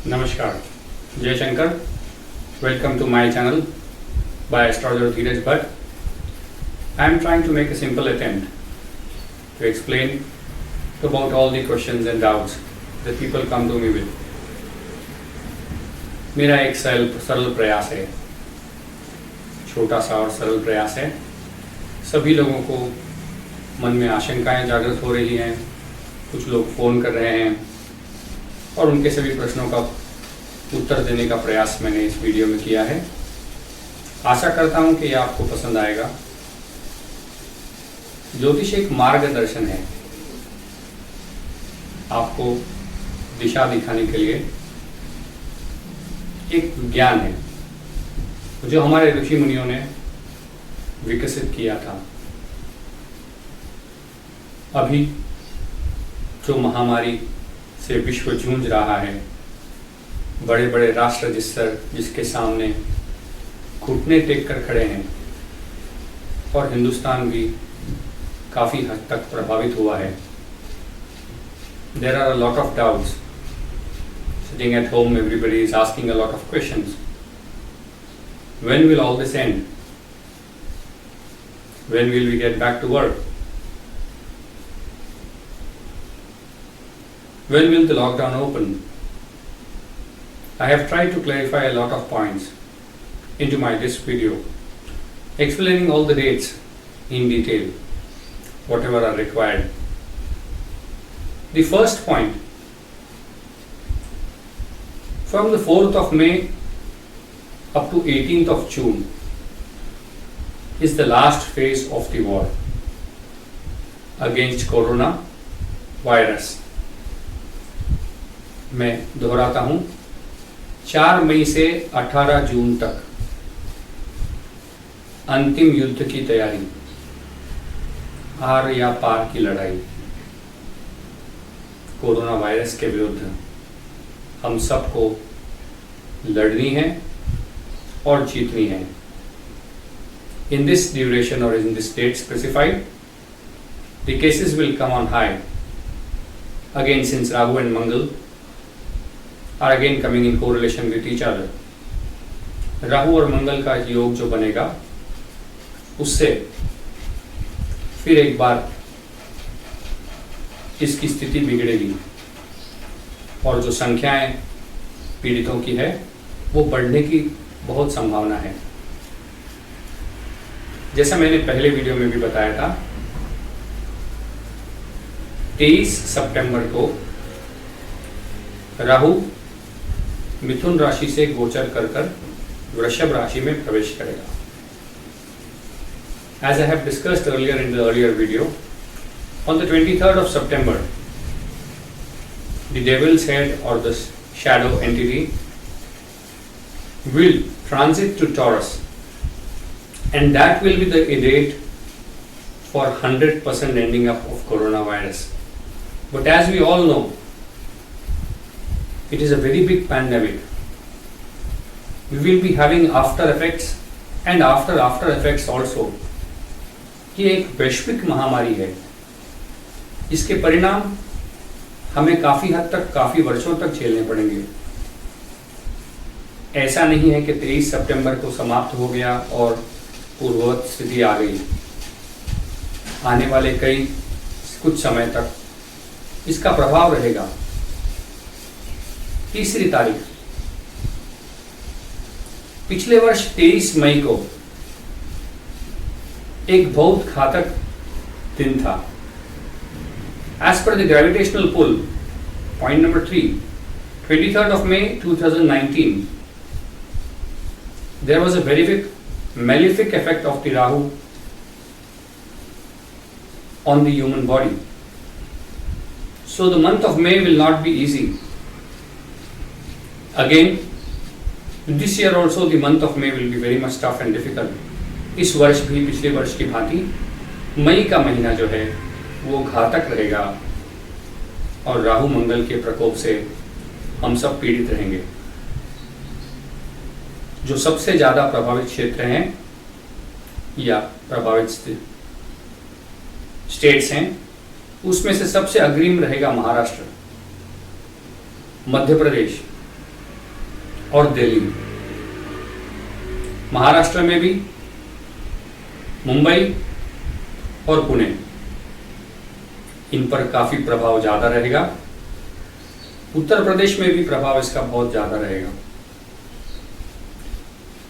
Namaskar, Jay Shankar. Welcome to my channel by astrologer Dheeraj Bhatt. I am trying to make a simple attempt to explain about all the questions and doubts that people come to me with. मेरा एक सरल प्रयास है, छोटा सा और सरल प्रयास है। सभी लोगों को मन में आशंकाएं जागृत हो रही हैं, कुछ लोग फ़ोन कर रहे हैं और उनके सभी प्रश्नों का उत्तर देने का प्रयास मैंने इस वीडियो में किया है। आशा करता हूं कि यह आपको पसंद आएगा। ज्योतिष एक मार्गदर्शन है, आपको दिशा दिखाने के लिए एक विज्ञान है जो हमारे ऋषि मुनियों ने विकसित किया था। अभी जो महामारी से विश्व जूझ रहा है, बड़े बड़े राष्ट्र जिसके सामने घुटने टेक कर खड़े हैं और हिंदुस्तान भी काफ़ी हद तक प्रभावित हुआ है। There are a lot of doubts. Sitting at home, everybody is asking a lot of questions. When will all this end? When will we get back to work? When will the lockdown open? I have tried to clarify a lot of points into this video, explaining all the dates in detail, whatever are required. The first point, from the 4th of May up to 18th of June is the last phase of the war against corona virus. मैं दोहराता हूं, 4 मई से 18 जून तक अंतिम युद्ध की तैयारी, are या पार की लड़ाई कोरोना वायरस के विरुद्ध हम सबको लड़नी है और जीतनी है। In this duration or in this date specified, the cases will come on high again, since Rahu and Mangal are again coming in correlation with each other. Rahu और मंगल का योग जो बनेगा, उससे फिर एक बार इसकी स्थिति बिगड़ेगी और जो संख्याएं पीड़ितों की है वो बढ़ने की बहुत संभावना है। जैसा मैंने पहले वीडियो में भी बताया था, 23 सितंबर को राहु मिथुन राशि से गोचर कर वृषभ राशि में प्रवेश करेगा। As I have discussed earlier in the earlier video, on the 23rd of September, the devil's head or the shadow entity will transit to Taurus, and that will be the date for 100% ending up of coronavirus. But as we all know, it is a very big pandemic. We will be having after effects and after effects also. ये एक वैश्विक महामारी है, इसके परिणाम हमें काफ़ी हद तक, काफ़ी वर्षों तक झेलने पड़ेंगे। ऐसा नहीं है कि 23 सितंबर को समाप्त हो गया और पूर्ववत स्थिति आ गई। आने वाले कुछ समय तक इसका प्रभाव रहेगा। 3 तारीख, पिछले वर्ष 23 मई को एक बहुत घातक दिन था। As per the gravitational pull, point number 3, 23rd of May 2019, there was a very malefic effect of the Rahu on the human body. So the month of May will not be easy. Again, this year also the month of May will be very much tough and difficult. इस वर्ष भी पिछले वर्ष की भांति मई का महीना जो है वो घातक रहेगा और राहु मंगल के प्रकोप से हम सब पीड़ित रहेंगे। जो सबसे ज्यादा प्रभावित क्षेत्र हैं या प्रभावित स्टेट्स हैं, उसमें से सबसे अग्रिम रहेगा महाराष्ट्र, मध्य प्रदेश, और दिल्ली, महाराष्ट्र में भी मुंबई और पुणे, इन पर काफी प्रभाव ज्यादा रहेगा। उत्तर प्रदेश में भी प्रभाव इसका बहुत ज्यादा रहेगा।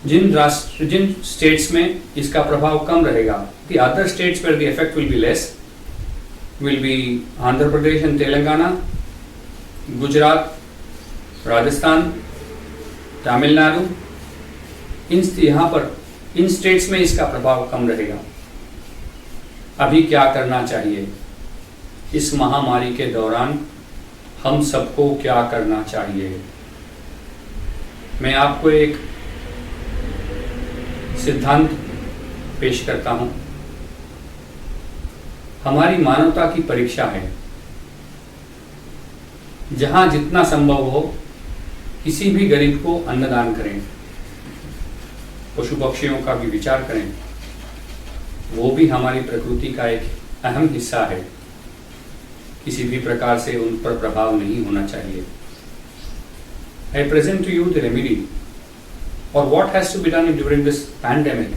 जिन स्टेट्स में इसका प्रभाव कम रहेगा, the other states where the effect will be less will be Andhra Pradesh and Telangana, Gujarat, Rajasthan, Tamil Nadu, यहाँ पर इन स्टेट्स में इसका प्रभाव कम रहेगा। अभी क्या करना चाहिए इस महामारी के दौरान, हम सबको क्या करना चाहिए? मैं आपको एक सिद्धांत पेश करता हूं। हमारी मानवता की परीक्षा है, जहां जितना संभव हो किसी भी गरीब को अन्नदान करें, पशु पक्षियों का भी विचार करें, वो भी हमारी प्रकृति का एक अहम हिस्सा है। किसी भी प्रकार से उन पर प्रभाव नहीं होना चाहिए। I present to you the remedy or what has to be done during this pandemic.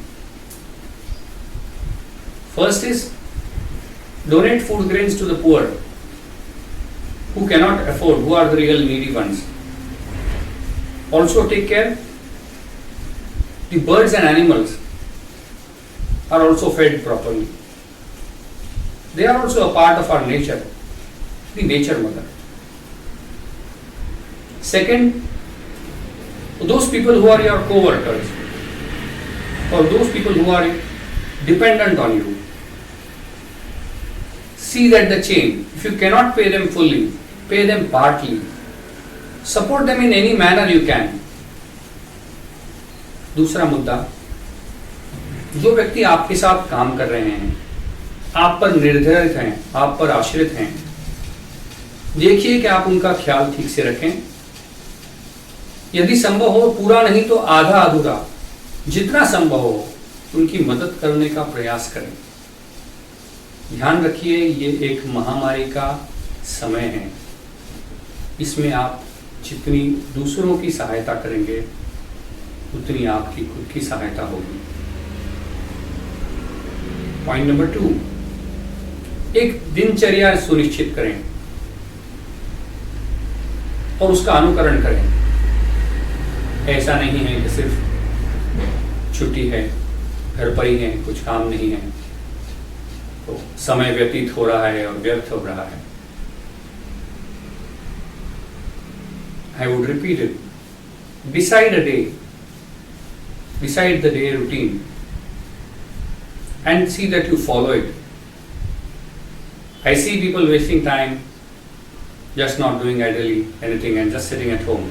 First is donate food grains to the poor who cannot afford, who are the real needy ones. Also take care the birds and animals are also fed properly. They are also a part of our nature, the nature mother. Second, those people who are your co-workers or those people who are dependent on you, see that the chain, if you cannot pay them fully, pay them partly, support them in any manner you can. दूसरा मुद्दा, जो व्यक्ति आपके साथ काम कर रहे हैं, आप पर निर्धारित हैं, आप पर आश्रित हैं, देखिए कि आप उनका ख्याल ठीक से रखें। यदि संभव हो पूरा नहीं तो आधा अधूरा, जितना संभव हो उनकी मदद करने का प्रयास करें। ध्यान रखिए, ये एक महामारी का समय है। इसमें आप जितनी दूसरों की सहायता करेंगे उतनी आपकी खुद की सहायता होगी। पॉइंट नंबर 2, एक दिनचर्या सुनिश्चित करें और उसका अनुकरण करें। ऐसा नहीं है कि सिर्फ छुट्टी है, घर पर ही है, कुछ काम नहीं है तो समय व्यतीत हो रहा है और व्यर्थ हो रहा है। I would repeat it. Decide a day, decide the day routine and see that you follow it. I see people wasting time just not doing idly anything and just sitting at home.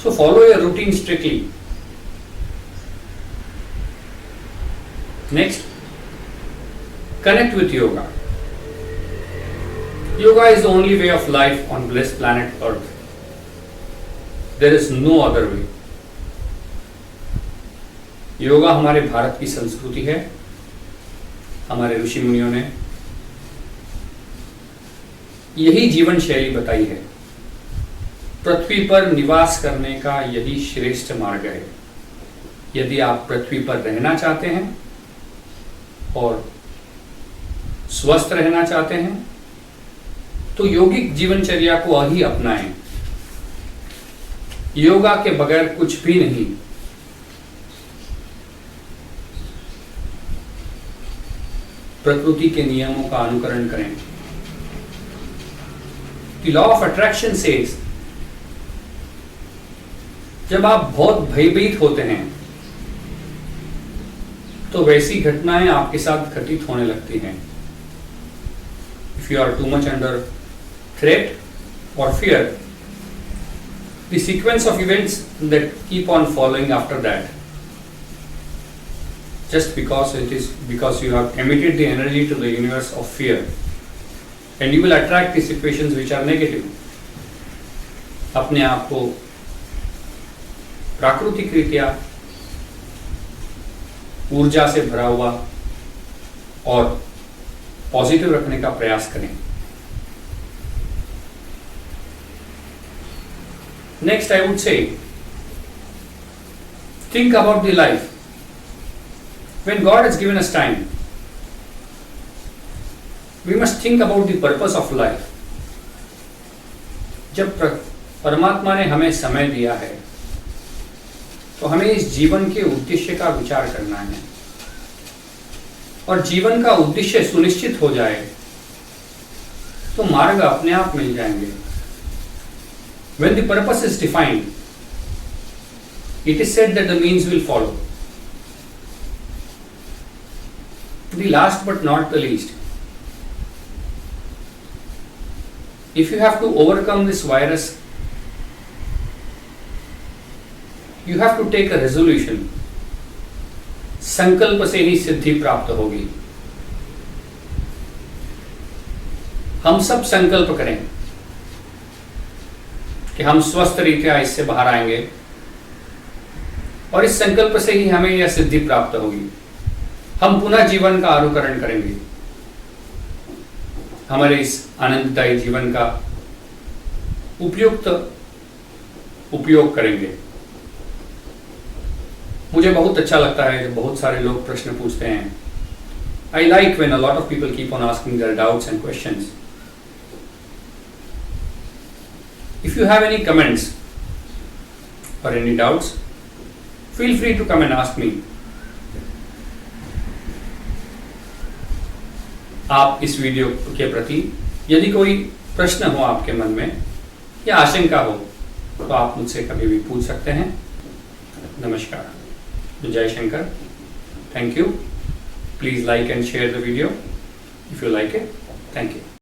So follow your routine strictly. Next, connect with yoga. Yoga is the only way of life on this planet Earth. There is no other way. Yoga हमारे भारत की संस्कृति है। हमारे ऋषि मुनियों ने यही जीवन शैली बताई है। पृथ्वी पर निवास करने का यही श्रेष्ठ मार्ग है। यदि आप पृथ्वी पर रहना चाहते हैं और स्वस्थ रहना चाहते हैं तो यौगिक जीवनचर्या को ही अपनाएं। योगा के बगैर कुछ भी नहीं। प्रकृति के नियमों का अनुकरण करें। The law of attraction says, जब आप बहुत भयभीत होते हैं तो वैसी घटनाएं आपके साथ घटित होने लगती हैं। If you are too much under threat or fear, the sequence of events that keep on following after that, just because you have emitted the energy to the universe of fear, and you will attract the situations which are negative. अपने आप को प्राकृतिक रीत्या ऊर्जा से भरा हुआ और पॉजिटिव रखने का प्रयास करें। Next, I would say, think about the life. When God has given us time, we must think about the purpose of life. जब परमात्मा ने हमें समय दिया है तो हमें इस जीवन के उद्देश्य का विचार करना है, और जीवन का उद्देश्य सुनिश्चित हो जाए तो मार्ग अपने आप मिल जाएंगे. When the purpose is defined, it is said that the means will follow. The last but not the least, if you have to overcome this virus, you have to take a resolution. संकल्प से ही सिद्धि प्राप्त होगी. हम सब संकल्प करें कि हम स्वस्थ रीत्या इससे बाहर आएंगे, और इस संकल्प से ही हमें यह सिद्धि प्राप्त होगी. हम पुनः जीवन का अनुकरण करेंगे, हमारे इस आनंददायी जीवन का उपयुक्त उपयोग करेंगे. मुझे बहुत अच्छा लगता है जब बहुत सारे लोग प्रश्न पूछते हैं. I like when a lot of people keep on asking their doubts and questions. If you have any comments or any doubts, feel free to come and ask me. आप इस वीडियो के प्रति यदि कोई प्रश्न हो आपके मन में या आशंका हो तो आप मुझसे कभी भी पूछ सकते हैं. नमस्कार. जय Shankar. Thank you. Please like and share the video if you like it. Thank you.